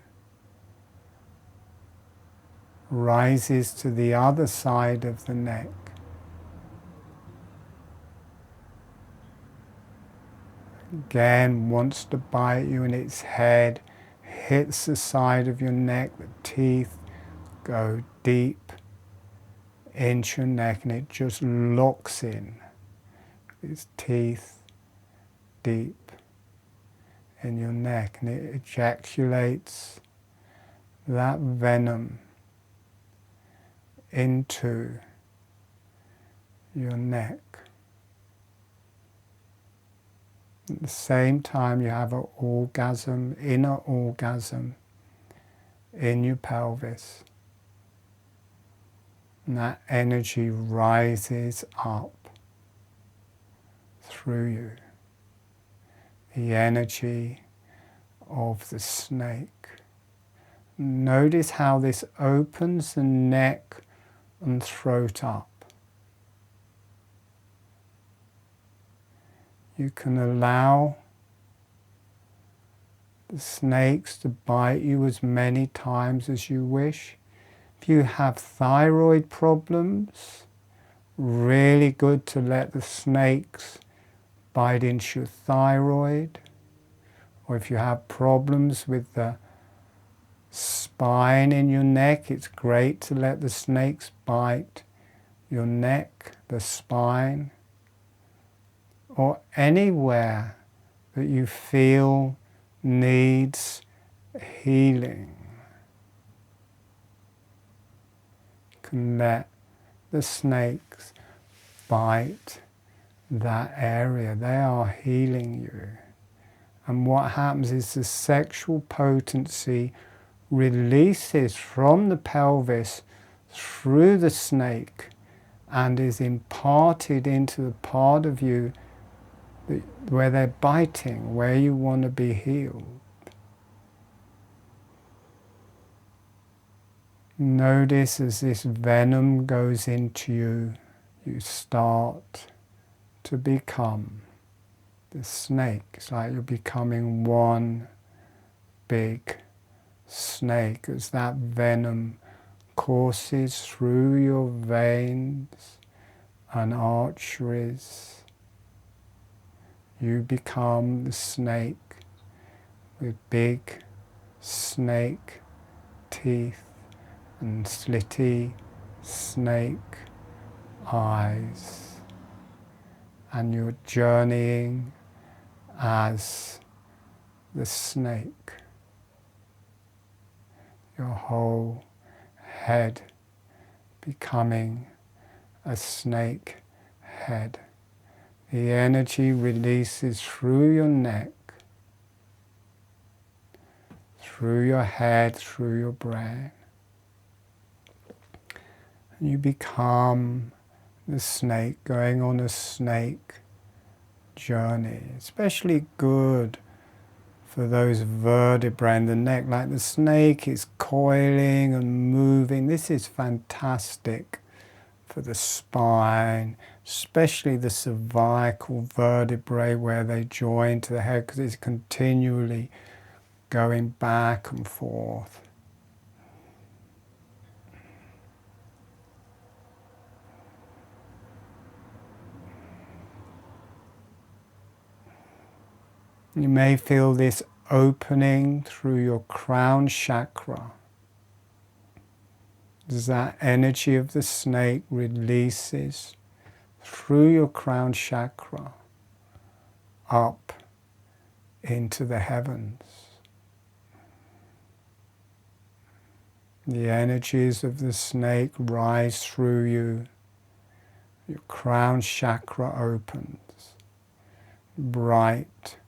rises to the other side of the neck, again wants to bite you, and its head hits the side of your neck. The teeth go deep into your neck, and it just locks in. Its teeth deep in your neck, and it ejaculates that venom into your neck. At the same time, you have an orgasm, inner orgasm in your pelvis. And that energy rises up through you. The energy of the snake. Notice how this opens the neck and throat up. You can allow the snakes to bite you as many times as you wish. If you have thyroid problems, really good to let the snakes bite into your thyroid. Or if you have problems with the spine in your neck, it's great to let the snakes bite your neck, the spine, or anywhere that you feel needs healing. You can let the snakes bite that area. They are healing you. And what happens is the sexual potency releases from the pelvis through the snake and is imparted into the part of you where they're biting, where you want to be healed. Notice as this venom goes into you, you start to become the snake. It's like you're becoming one big snake as that venom courses through your veins and arteries. You become the snake with big snake teeth and slitty snake eyes, and you're journeying as the snake. Your whole head becoming a snake head. The energy releases through your neck, through your head, through your brain. And you become the snake, going on a snake journey. Especially good for those vertebrae in the neck, like the snake is coiling and moving. This is fantastic for the spine, especially the cervical vertebrae where they join to the head, because it's continually going back and forth. You may feel this opening through your crown chakra. As that energy of the snake releases through your crown chakra up into the heavens. The energies of the snake rise through you. Your crown chakra opens. Bright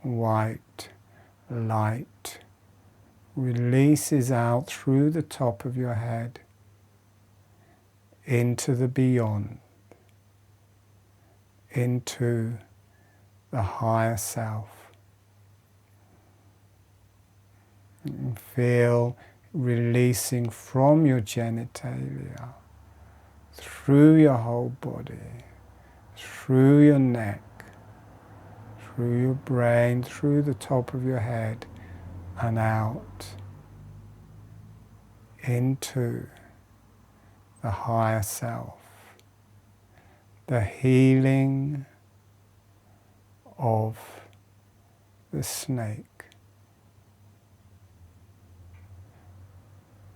white light releases out through the top of your head into the beyond, into the higher self. You can feel releasing from your genitalia, through your whole body, through your neck, through your brain, through the top of your head, and out into the higher self. The healing of the snake.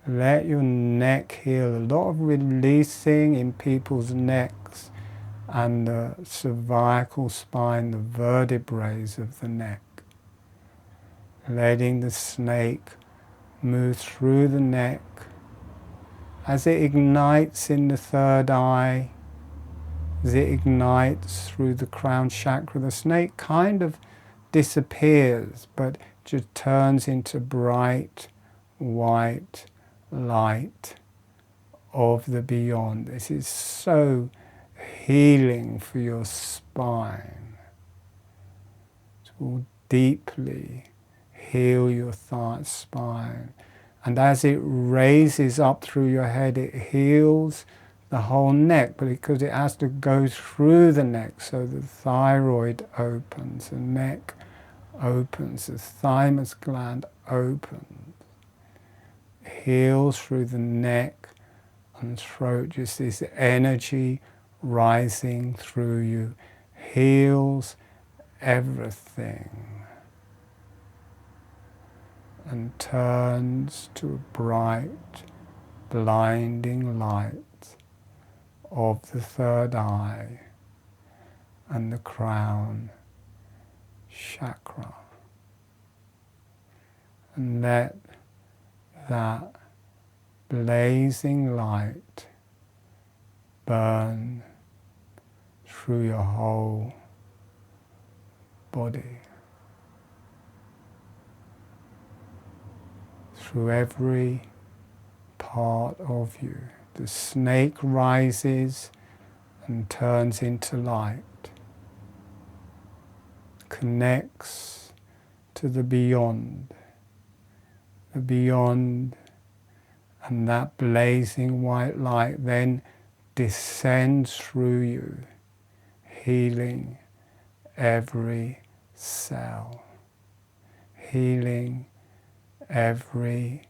Let your neck heal. A lot of releasing in people's necks and the cervical spine, the vertebrae of the neck. Letting the snake move through the neck as it ignites in the third eye, as it ignites through the crown chakra. The snake kind of disappears, but just turns into bright white light of the beyond. This is so healing for your spine. It will deeply heal your thigh spine. And as it raises up through your head, it heals the whole neck, but because it has to go through the neck, so the thyroid opens, the neck opens, the thymus gland opens, heals through the neck and throat, just this energy rising through you, heals everything and turns to a bright, blinding light of the third eye and the crown chakra. And let that blazing light burn through your whole body, through every part of you. The snake rises and turns into light, connects to the beyond, and that blazing white light then descends through you, healing every cell, healing every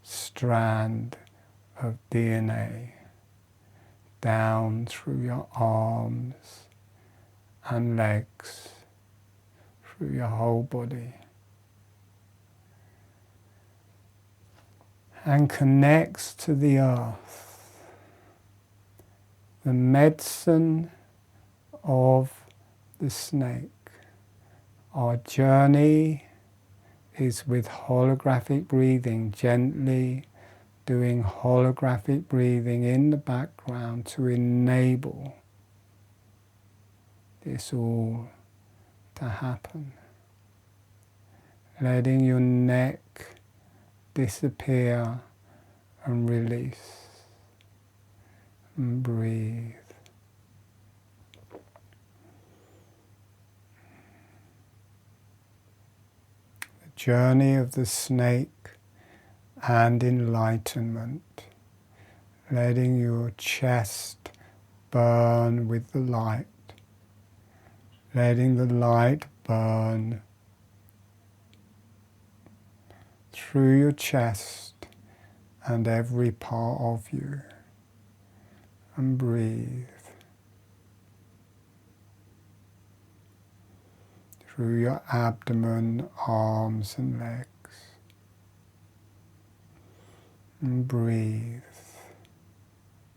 strand of DNA, down through your arms and legs, through your whole body, and connects to the earth. The medicine of the snake. Our journey is with holographic breathing, gently doing holographic breathing in the background to enable this all to happen. Letting your neck disappear and release and breathe. The journey of the snake and enlightenment, letting your chest burn with the light, letting the light burn through your chest and every part of you, and breathe through your abdomen, arms and legs. And breathe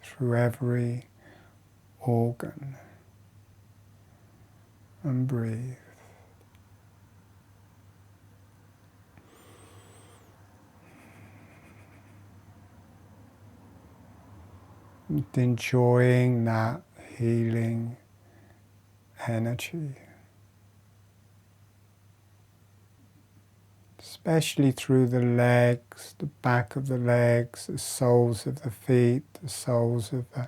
through every organ and breathe. And enjoying that healing energy, especially through the legs, the back of the legs, the soles of the feet, the soles of the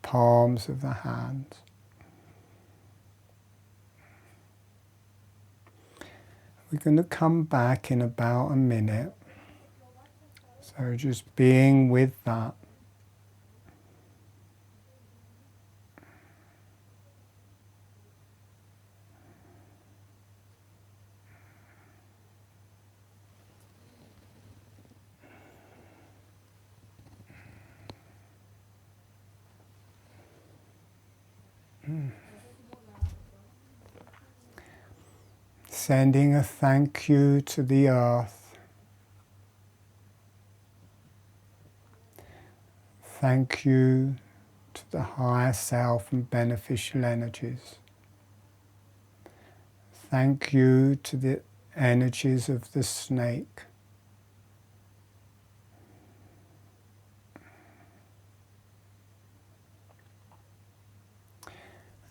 palms of the hands. We're going to come back in about a minute, so just being with that. Sending a thank you to the earth. Thank you to the higher self and beneficial energies. Thank you to the energies of the snake.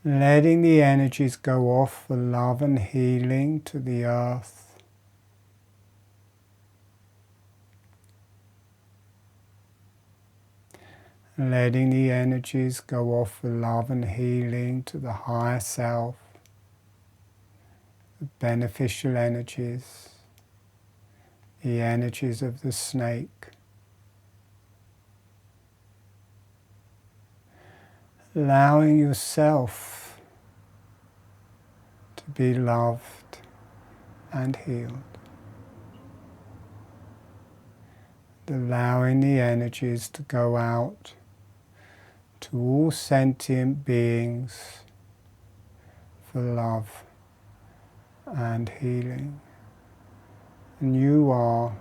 Letting the energies go off for love and healing to the earth. Letting the energies go off for love and healing to the higher self, the beneficial energies, the energies of the snake. Allowing yourself to be loved and healed. Allowing the energies to go out to all sentient beings for love and healing. And you are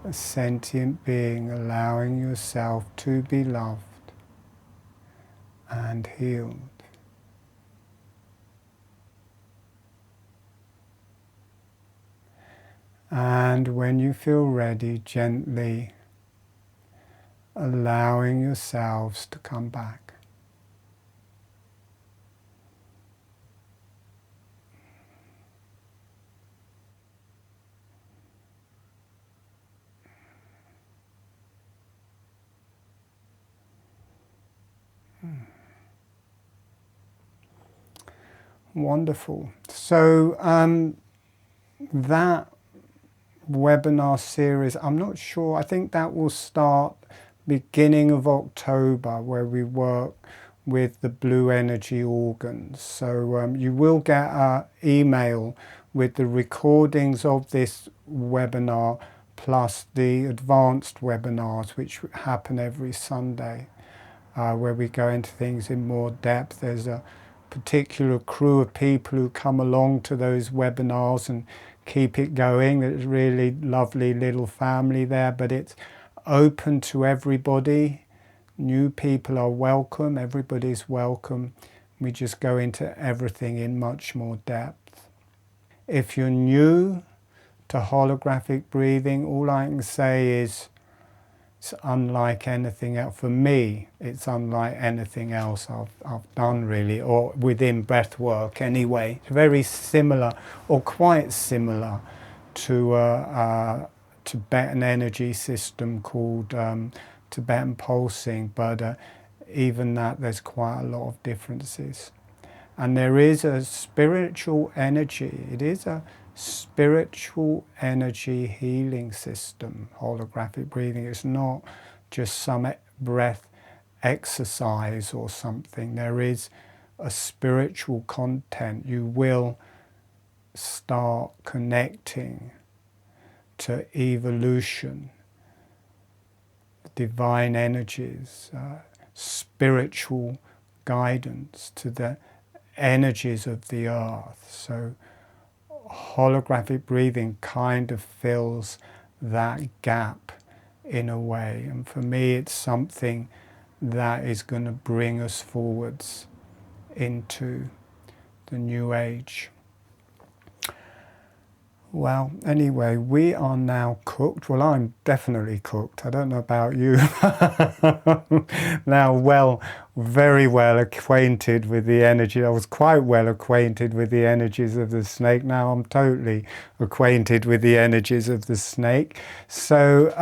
a sentient being, allowing yourself to be loved and healed. And when you feel ready, gently allowing yourselves to come back. Wonderful. So that webinar series, I'm not sure, I think that will start beginning of October, where we work with the blue energy organs. So you will get an email with the recordings of this webinar plus the advanced webinars which happen every Sunday, where we go into things in more depth. There's a particular crew of people who come along to those webinars and keep it going. There's really lovely little family there, but it's open to everybody. New people are welcome, everybody's welcome. We just go into everything in much more depth. If you're new to holographic breathing, all I can say is it's unlike anything else. For me, it's unlike anything else I've done really, or within breathwork anyway. It's very similar, or quite similar, to a Tibetan energy system called Tibetan pulsing, but even that there's quite a lot of differences. And there is a spiritual energy. It is a spiritual energy healing system, holographic breathing. It's not just some breath exercise or something. There is a spiritual content. You will start connecting to evolution, divine energies, spiritual guidance, to the energies of the earth. So holographic breathing kind of fills that gap in a way. And for me, it's something that is going to bring us forwards into the new age. Well, anyway, we are now cooked. Well, I'm definitely cooked. I don't know about you. Now, very well acquainted with the energy. I was quite well acquainted with the energies of the snake. Now I'm totally acquainted with the energies of the snake. So